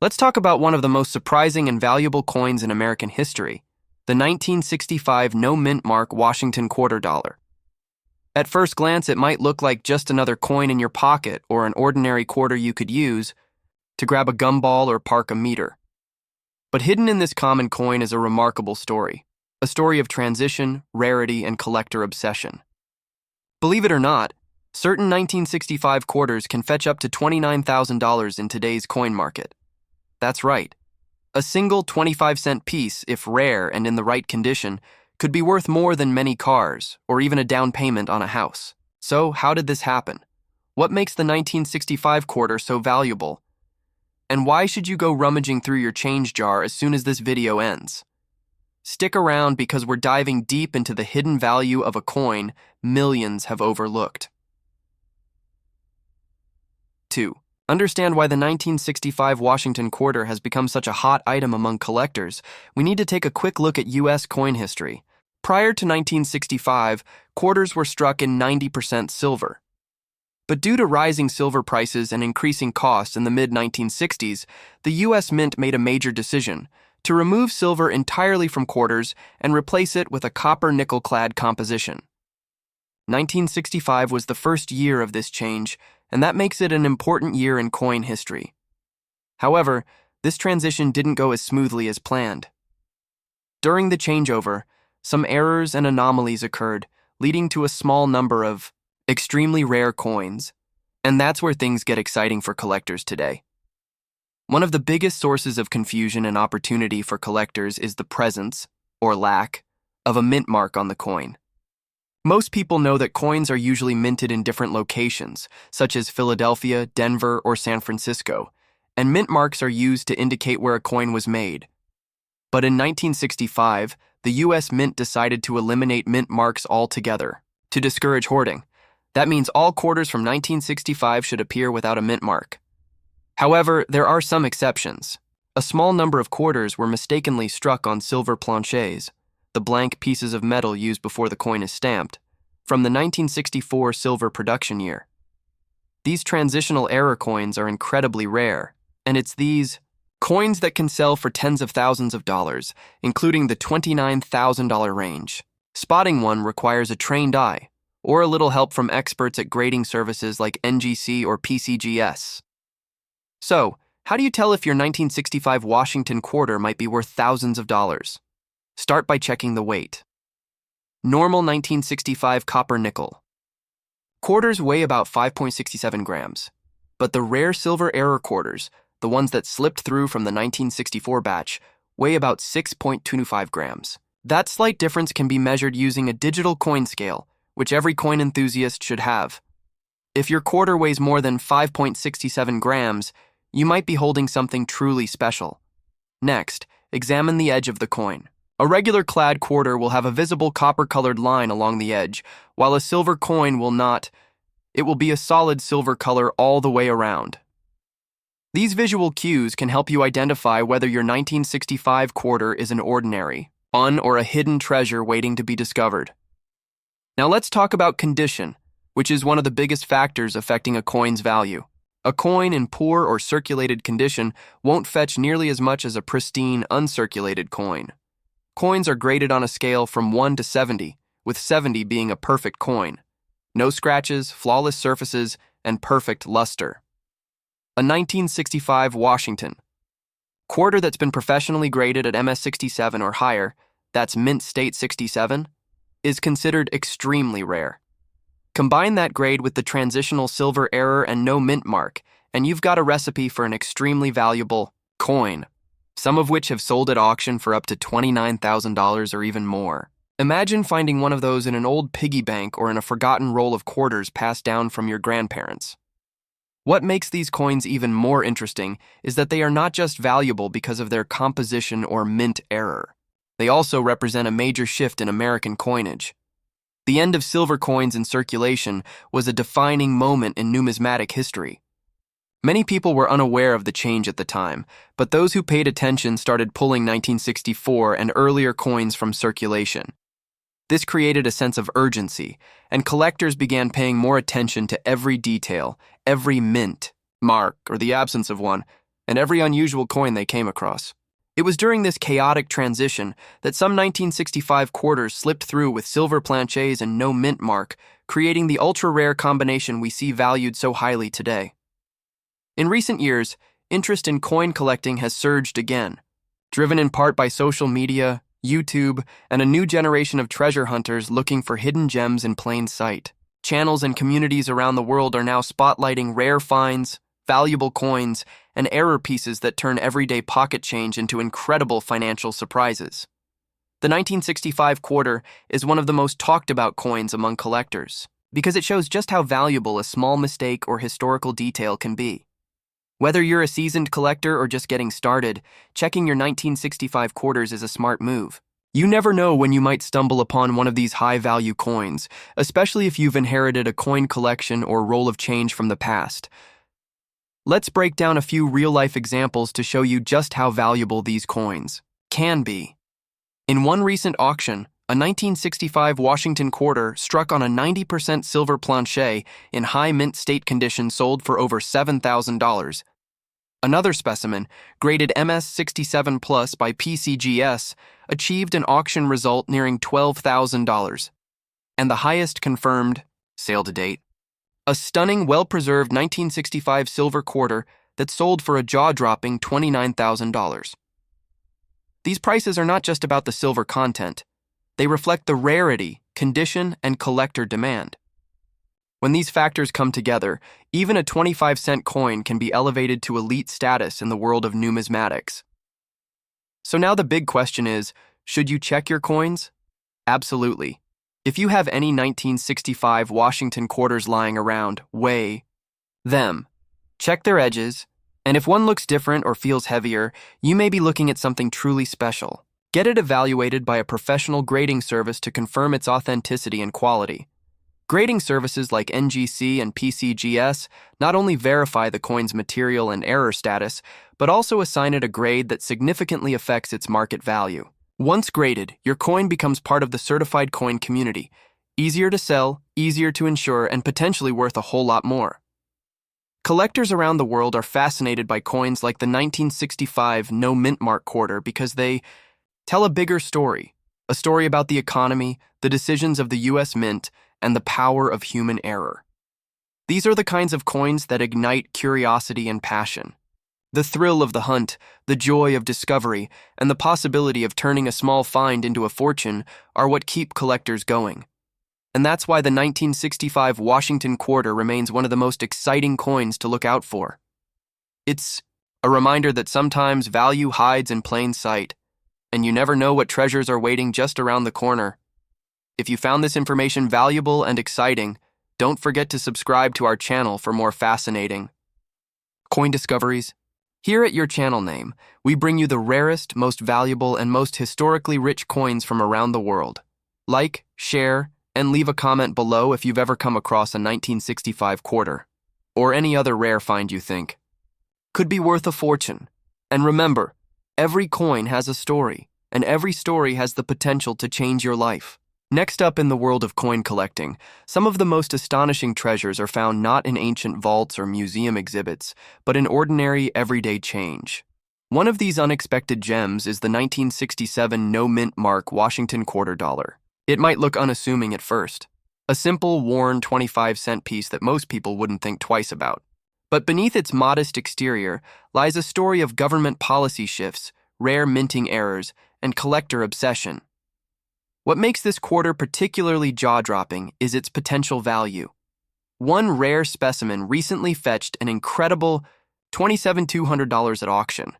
Let's talk about one of the most surprising and valuable coins in American history, the 1965 no-mint mark Washington quarter dollar. At first glance, it might look like just another coin in your pocket or an ordinary quarter you could use to grab a gumball or park a meter. But hidden in this common coin is a remarkable story, a story of transition, rarity, and collector obsession. Believe it or not, certain 1965 quarters can fetch up to $29,000 in today's coin market. That's right. A single 25-cent piece, if rare and in the right condition, could be worth more than many cars or even a down payment on a house. So, how did this happen? What makes the 1965 quarter so valuable? And why should you go rummaging through your change jar as soon as this video ends? Stick around because we're diving deep into the hidden value of a coin millions have overlooked. 2. Understand why the 1965 Washington quarter has become such a hot item among collectors. We need to take a quick look at U.S. coin history. Prior to 1965, quarters were struck in 90% silver. But due to rising silver prices and increasing costs in the mid-1960s, the U.S. Mint made a major decision to remove silver entirely from quarters and replace it with a copper-nickel-clad composition. 1965 was the first year of this change, and that makes it an important year in coin history. However, this transition didn't go as smoothly as planned. During the changeover, some errors and anomalies occurred, leading to a small number of extremely rare coins, and that's where things get exciting for collectors today. One of the biggest sources of confusion and opportunity for collectors is the presence, or lack, of a mint mark on the coin. Most people know that coins are usually minted in different locations, such as Philadelphia, Denver, or San Francisco, and mint marks are used to indicate where a coin was made. But in 1965, the U.S. Mint decided to eliminate mint marks altogether, to discourage hoarding. That means all quarters from 1965 should appear without a mint mark. However, there are some exceptions. A small number of quarters were mistakenly struck on silver planchets, the blank pieces of metal used before the coin is stamped, from the 1964 silver production year. These transitional error coins are incredibly rare, and it's these coins that can sell for tens of thousands of dollars, including the $29,000 range. Spotting one requires a trained eye, or a little help from experts at grading services like NGC or PCGS. So, how do you tell if your 1965 Washington quarter might be worth thousands of dollars? Start by checking the weight. Normal 1965 copper nickel. Quarters weigh about 5.67 grams, but the rare silver error quarters, the ones that slipped through from the 1964 batch, weigh about 6.25 grams. That slight difference can be measured using a digital coin scale, which every coin enthusiast should have. If your quarter weighs more than 5.67 grams, you might be holding something truly special. Next, examine the edge of the coin. A regular clad quarter will have a visible copper-colored line along the edge, while a silver coin will not. It will be a solid silver color all the way around. These visual cues can help you identify whether your 1965 quarter is an ordinary, or a hidden treasure waiting to be discovered. Now let's talk about condition, which is one of the biggest factors affecting a coin's value. A coin in poor or circulated condition won't fetch nearly as much as a pristine, uncirculated coin. Coins are graded on a scale from 1 to 70, with 70 being a perfect coin. No scratches, flawless surfaces, and perfect luster. A 1965 Washington quarter that's been professionally graded at MS67 or higher, that's Mint State 67, is considered extremely rare. Combine that grade with the transitional silver error and no mint mark, and you've got a recipe for an extremely valuable coin, some of which have sold at auction for up to $29,000 or even more. Imagine finding one of those in an old piggy bank or in a forgotten roll of quarters passed down from your grandparents. What makes these coins even more interesting is that they are not just valuable because of their composition or mint error. They also represent a major shift in American coinage. The end of silver coins in circulation was a defining moment in numismatic history. Many people were unaware of the change at the time, but those who paid attention started pulling 1964 and earlier coins from circulation. This created a sense of urgency, and collectors began paying more attention to every detail, every mint, mark, or the absence of one, and every unusual coin they came across. It was during this chaotic transition that some 1965 quarters slipped through with silver planchets and no mint mark, creating the ultra-rare combination we see valued so highly today. In recent years, interest in coin collecting has surged again, driven in part by social media, YouTube, and a new generation of treasure hunters looking for hidden gems in plain sight. Channels and communities around the world are now spotlighting rare finds, valuable coins, and error pieces that turn everyday pocket change into incredible financial surprises. The 1965 quarter is one of the most talked about coins among collectors, because it shows just how valuable a small mistake or historical detail can be. Whether you're a seasoned collector or just getting started, checking your 1965 quarters is a smart move. You never know when you might stumble upon one of these high-value coins, especially if you've inherited a coin collection or roll of change from the past. Let's break down a few real-life examples to show you just how valuable these coins can be. In one recent auction, a 1965 Washington quarter struck on a 90% silver planchet in high mint state condition sold for over $7,000. Another specimen, graded MS67 Plus by PCGS, achieved an auction result nearing $12,000. And the highest confirmed, sale to date, a stunning, well-preserved 1965 silver quarter that sold for a jaw-dropping $29,000. These prices are not just about the silver content. They reflect the rarity, condition, and collector demand. When these factors come together, even a 25-cent coin can be elevated to elite status in the world of numismatics. So now the big question is, should you check your coins? Absolutely. If you have any 1965 Washington quarters lying around, weigh them. Check their edges, and if one looks different or feels heavier, you may be looking at something truly special. Get it evaluated by a professional grading service to confirm its authenticity and quality. Grading services like NGC and PCGS not only verify the coin's material and error status, but also assign it a grade that significantly affects its market value. Once graded, your coin becomes part of the certified coin community. Easier to sell, easier to insure, and potentially worth a whole lot more. Collectors around the world are fascinated by coins like the 1965 no mint mark quarter because they tell a bigger story, a story about the economy, the decisions of the U.S. Mint, and the power of human error. These are the kinds of coins that ignite curiosity and passion. The thrill of the hunt, the joy of discovery, and the possibility of turning a small find into a fortune are what keep collectors going. And that's why the 1965 Washington quarter remains one of the most exciting coins to look out for. It's a reminder that sometimes value hides in plain sight, and you never know what treasures are waiting just around the corner. If you found this information valuable and exciting, don't forget to subscribe to our channel for more fascinating coin discoveries. Here at your channel name, we bring you the rarest, most valuable, and most historically rich coins from around the world. Like, share, and leave a comment below if you've ever come across a 1965 quarter, or any other rare find you think could be worth a fortune. And remember, every coin has a story, and every story has the potential to change your life. Next up in the world of coin collecting, some of the most astonishing treasures are found not in ancient vaults or museum exhibits, but in ordinary, everyday change. One of these unexpected gems is the 1967 no mint mark Washington quarter dollar. It might look unassuming at first, a simple, worn 25-cent piece that most people wouldn't think twice about. But beneath its modest exterior lies a story of government policy shifts, rare minting errors, and collector obsession. What makes this quarter particularly jaw-dropping is its potential value. One rare specimen recently fetched an incredible $27,200 at auction.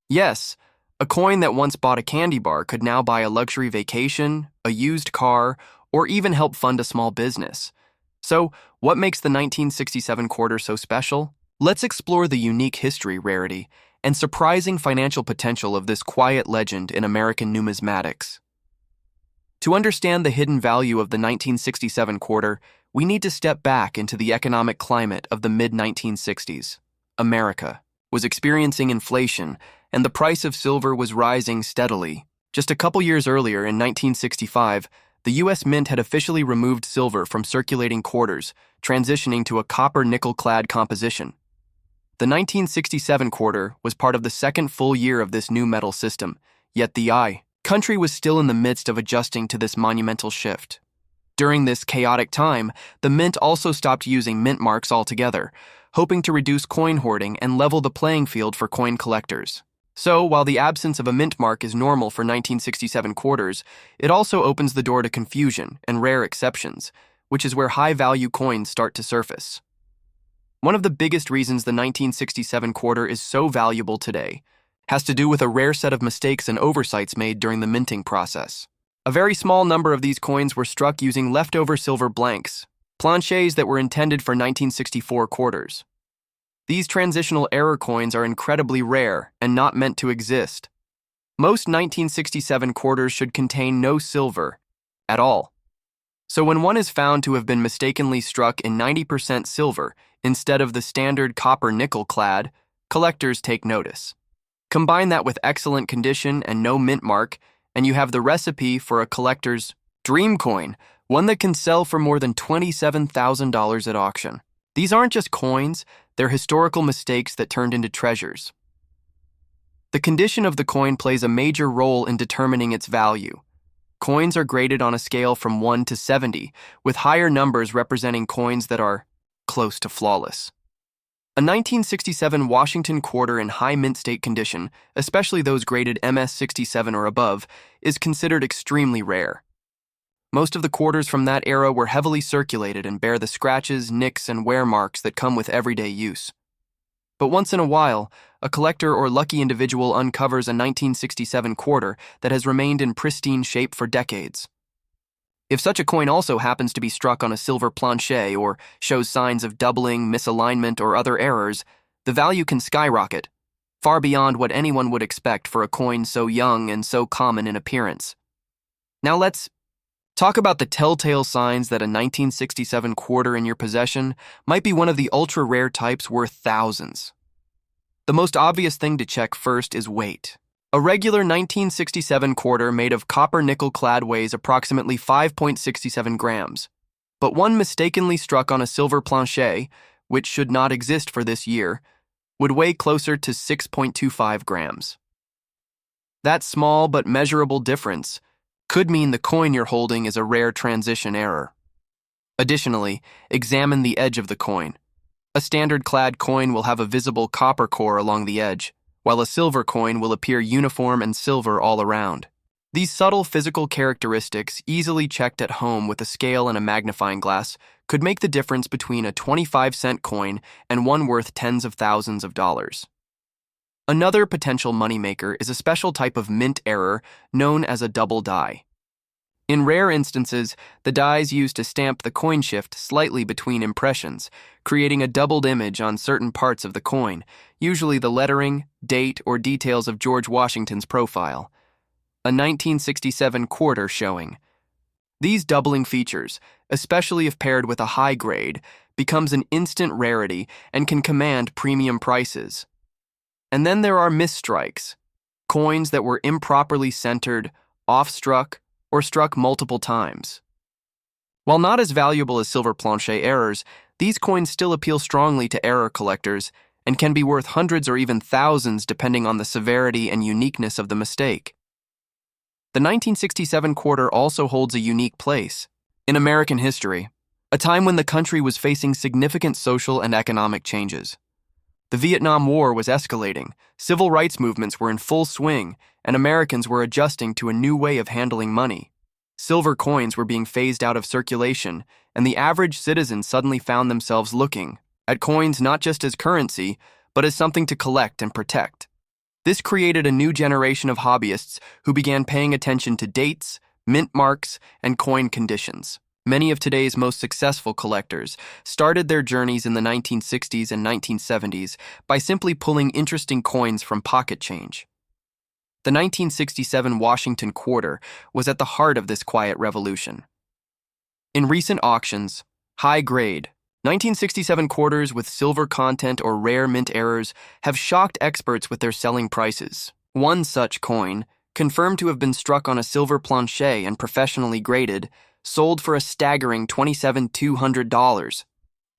Yes, a coin that once bought a candy bar could now buy a luxury vacation, a used car, or even help fund a small business. So, what makes the 1967 quarter so special? Let's explore the unique history, rarity, and surprising financial potential of this quiet legend in American numismatics. To understand the hidden value of the 1967 quarter, we need to step back into the economic climate of the mid-1960s. America was experiencing inflation, and the price of silver was rising steadily. Just a couple years earlier, in 1965, the U.S. Mint had officially removed silver from circulating quarters, transitioning to a copper-nickel-clad composition. The 1967 quarter was part of the second full year of this new metal system, yet the country was still in the midst of adjusting to this monumental shift. During this chaotic time, the mint also stopped using mint marks altogether, hoping to reduce coin hoarding and level the playing field for coin collectors. So, while the absence of a mint mark is normal for 1967 quarters, it also opens the door to confusion and rare exceptions, which is where high-value coins start to surface. One of the biggest reasons the 1967 quarter is so valuable today has to do with a rare set of mistakes and oversights made during the minting process. A very small number of these coins were struck using leftover silver blanks, planchets that were intended for 1964 quarters. These transitional error coins are incredibly rare and not meant to exist. Most 1967 quarters should contain no silver at all. So when one is found to have been mistakenly struck in 90% silver instead of the standard copper-nickel clad, collectors take notice. Combine that with excellent condition and no mint mark, and you have the recipe for a collector's dream coin, one that can sell for more than $27,000 at auction. These aren't just coins, they're historical mistakes that turned into treasures. The condition of the coin plays a major role in determining its value. Coins are graded on a scale from 1 to 70, with higher numbers representing coins that are close to flawless. A 1967 Washington quarter in high mint state condition, especially those graded MS-67 or above, is considered extremely rare. Most of the quarters from that era were heavily circulated and bear the scratches, nicks, and wear marks that come with everyday use. But once in a while, a collector or lucky individual uncovers a 1967 quarter that has remained in pristine shape for decades. If such a coin also happens to be struck on a silver planchet or shows signs of doubling, misalignment, or other errors, the value can skyrocket, far beyond what anyone would expect for a coin so young and so common in appearance. Now let's talk about the telltale signs that a 1967 quarter in your possession might be one of the ultra-rare types worth thousands. The most obvious thing to check first is weight. A regular 1967 quarter made of copper-nickel clad weighs approximately 5.67 grams, but one mistakenly struck on a silver planchet, which should not exist for this year, would weigh closer to 6.25 grams. That small but measurable difference could mean the coin you're holding is a rare transition error. Additionally, examine the edge of the coin. A standard-clad coin will have a visible copper core along the edge, while a silver coin will appear uniform and silver all around. These subtle physical characteristics, easily checked at home with a scale and a magnifying glass, could make the difference between a 25-cent coin and one worth tens of thousands of dollars. Another potential moneymaker is a special type of mint error known as a double die. In rare instances, the die is used to stamp the coin shift slightly between impressions, creating a doubled image on certain parts of the coin, usually the lettering, date, or details of George Washington's profile. A 1967 quarter showing. These doubling features, especially if paired with a high grade, becomes an instant rarity and can command premium prices. And then there are misstrikes, coins that were improperly centered, off-struck, or struck multiple times. While not as valuable as silver planchet errors, these coins still appeal strongly to error collectors and can be worth hundreds or even thousands depending on the severity and uniqueness of the mistake. The 1967 quarter also holds a unique place in American history, a time when the country was facing significant social and economic changes. The Vietnam War was escalating, civil rights movements were in full swing, and Americans were adjusting to a new way of handling money. Silver coins were being phased out of circulation, and the average citizen suddenly found themselves looking at coins not just as currency, but as something to collect and protect. This created a new generation of hobbyists who began paying attention to dates, mint marks, and coin conditions. Many of today's most successful collectors started their journeys in the 1960s and 1970s by simply pulling interesting coins from pocket change. The 1967 Washington quarter was at the heart of this quiet revolution. In recent auctions, high-grade, 1967 quarters with silver content or rare mint errors have shocked experts with their selling prices. One such coin, confirmed to have been struck on a silver planchet and professionally graded, sold for a staggering $27,200.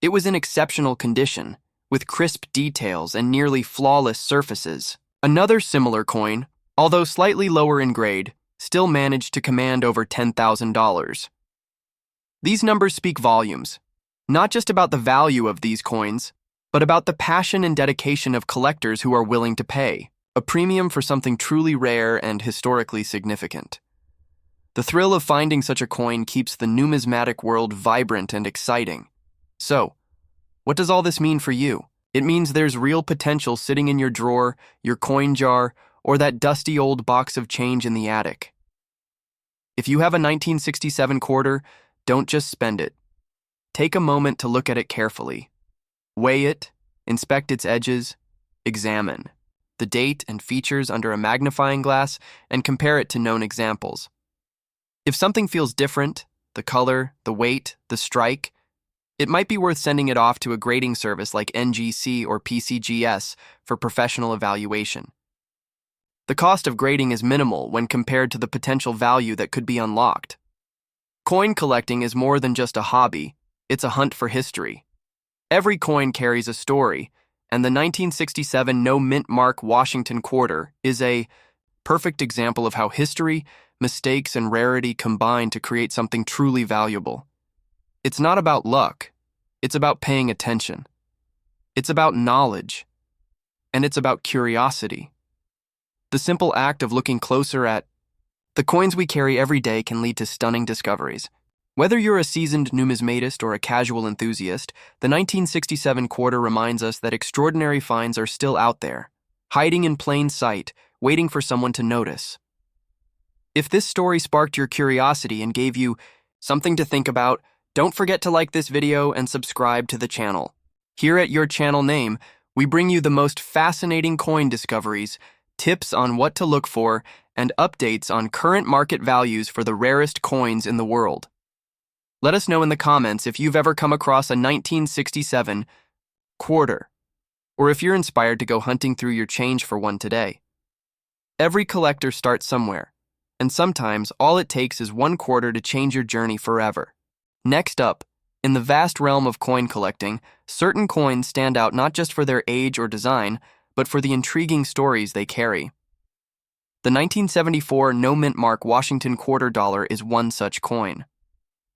It was in exceptional condition, with crisp details and nearly flawless surfaces. Another similar coin, although slightly lower in grade, still managed to command over $10,000. These numbers speak volumes, not just about the value of these coins, but about the passion and dedication of collectors who are willing to pay a premium for something truly rare and historically significant. The thrill of finding such a coin keeps the numismatic world vibrant and exciting. So, what does all this mean for you? It means there's real potential sitting in your drawer, your coin jar, or that dusty old box of change in the attic. If you have a 1967 quarter, don't just spend it. Take a moment to look at it carefully. Weigh it, inspect its edges, examine the date and features under a magnifying glass, and compare it to known examples. If something feels different, the color, the weight, the strike, it might be worth sending it off to a grading service like NGC or PCGS for professional evaluation. The cost of grading is minimal when compared to the potential value that could be unlocked. Coin collecting is more than just a hobby, it's a hunt for history. Every coin carries a story, and the 1967 no mint mark Washington quarter is a perfect example of how history, mistakes, and rarity combine to create something truly valuable. It's not about luck, it's about paying attention. It's about knowledge, and it's about curiosity. The simple act of looking closer at the coins we carry every day can lead to stunning discoveries. Whether you're a seasoned numismatist or a casual enthusiast, the 1967 quarter reminds us that extraordinary finds are still out there, hiding in plain sight, waiting for someone to notice. If this story sparked your curiosity and gave you something to think about, don't forget to like this video and subscribe to the channel. Here at Your Channel Name, we bring you the most fascinating coin discoveries, tips on what to look for, and updates on current market values for the rarest coins in the world. Let us know in the comments if you've ever come across a 1967 quarter, or if you're inspired to go hunting through your change for one today. Every collector starts somewhere, and sometimes all it takes is one quarter to change your journey forever. Next up, in the vast realm of coin collecting, certain coins stand out not just for their age or design, but for the intriguing stories they carry. The 1974 no mint mark Washington quarter dollar is one such coin.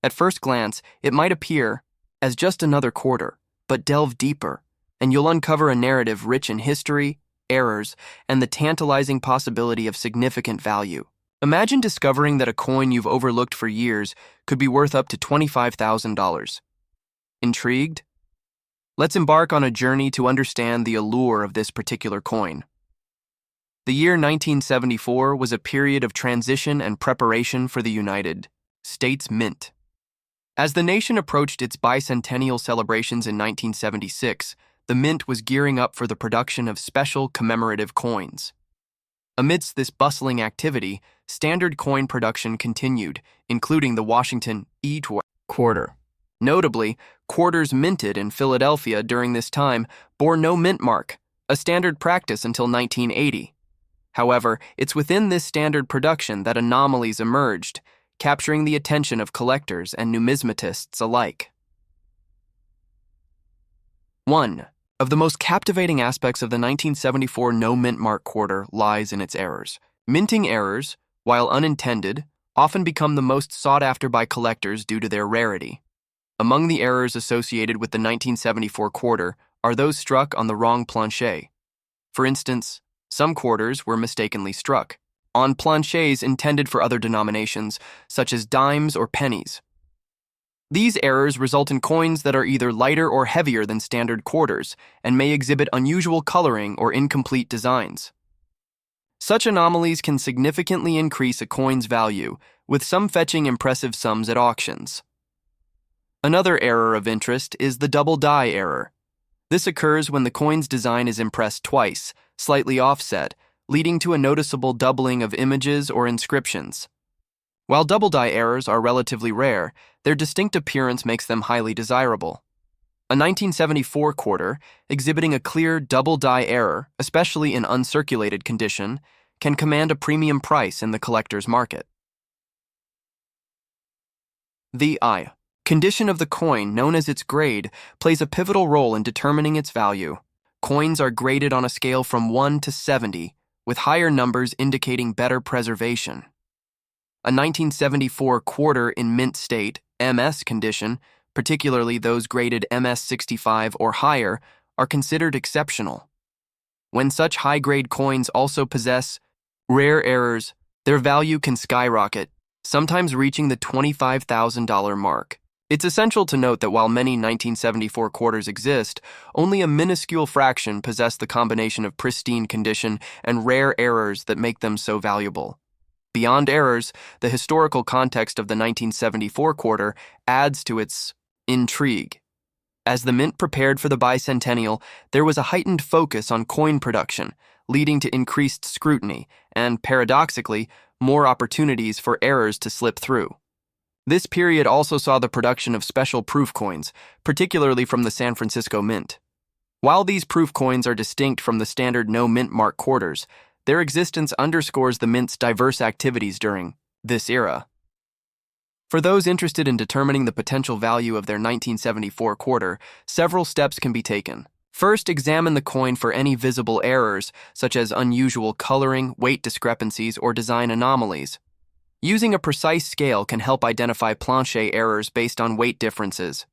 At first glance, it might appear as just another quarter, but delve deeper, and you'll uncover a narrative rich in history, errors, and the tantalizing possibility of significant value. Imagine discovering that a coin you've overlooked for years could be worth up to $25,000. Intrigued? Let's embark on a journey to understand the allure of this particular coin. The year 1974 was a period of transition and preparation for the United States Mint. As the nation approached its bicentennial celebrations in 1976, the Mint was gearing up for the production of special commemorative coins. Amidst this bustling activity, standard coin production continued, including the Washington quarter. Notably, quarters minted in Philadelphia during this time bore no mint mark, a standard practice until 1980. However, it's within this standard production that anomalies emerged, capturing the attention of collectors and numismatists alike. One of the most captivating aspects of the 1974 no mint mark quarter lies in its errors. Minting errors, while unintended, often become the most sought after by collectors due to their rarity. Among the errors associated with the 1974 quarter are those struck on the wrong planche. For instance, some quarters were mistakenly struck on planches intended for other denominations, such as dimes or pennies. These errors result in coins that are either lighter or heavier than standard quarters and may exhibit unusual coloring or incomplete designs. Such anomalies can significantly increase a coin's value, with some fetching impressive sums at auctions. Another error of interest is the double die error. This occurs when the coin's design is impressed twice, slightly offset, leading to a noticeable doubling of images or inscriptions. While double die errors are relatively rare, their distinct appearance makes them highly desirable. A 1974 quarter, exhibiting a clear double die error, especially in uncirculated condition, can command a premium price in the collector's market. The Condition of the coin, known as its grade, plays a pivotal role in determining its value. Coins are graded on a scale from 1 to 70, with higher numbers indicating better preservation. A 1974 quarter in mint state, MS condition, particularly those graded MS 65 or higher, are considered exceptional. When such high-grade coins also possess rare errors, their value can skyrocket, sometimes reaching the $25,000 mark. It's essential to note that while many 1974 quarters exist, only a minuscule fraction possess the combination of pristine condition and rare errors that make them so valuable. Beyond errors, the historical context of the 1974 quarter adds to its intrigue. As the mint prepared for the bicentennial, there was a heightened focus on coin production, leading to increased scrutiny and, paradoxically, more opportunities for errors to slip through. This period also saw the production of special proof coins, particularly from the San Francisco Mint. While these proof coins are distinct from the standard no-mint mark quarters, their existence underscores the mint's diverse activities during this era. For those interested in determining the potential value of their 1974 quarter, several steps can be taken. First, examine the coin for any visible errors, such as unusual coloring, weight discrepancies, or design anomalies. Using a precise scale can help identify planchet errors based on weight differences.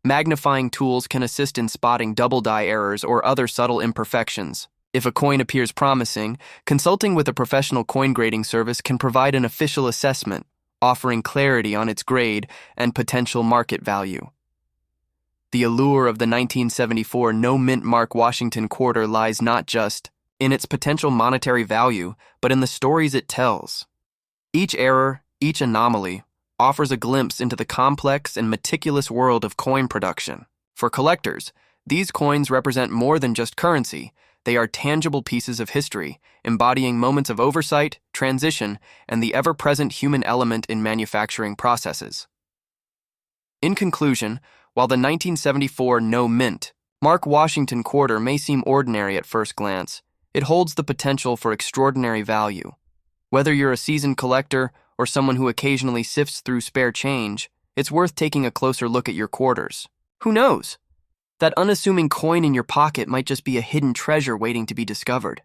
Magnifying tools can assist in spotting double die errors or other subtle imperfections. If a coin appears promising, consulting with a professional coin grading service can provide an official assessment, offering clarity on its grade and potential market value. The allure of the 1974 no-mint mark Washington quarter lies not just in its potential monetary value, but in the stories it tells. Each error, each anomaly, offers a glimpse into the complex and meticulous world of coin production. For collectors, these coins represent more than just currency. They are tangible pieces of history, embodying moments of oversight, transition, and the ever-present human element in manufacturing processes. In conclusion, while the 1974 no-mint mark Washington quarter may seem ordinary at first glance, it holds the potential for extraordinary value. Whether you're a seasoned collector or someone who occasionally sifts through spare change, it's worth taking a closer look at your quarters. Who knows? That unassuming coin in your pocket might just be a hidden treasure waiting to be discovered.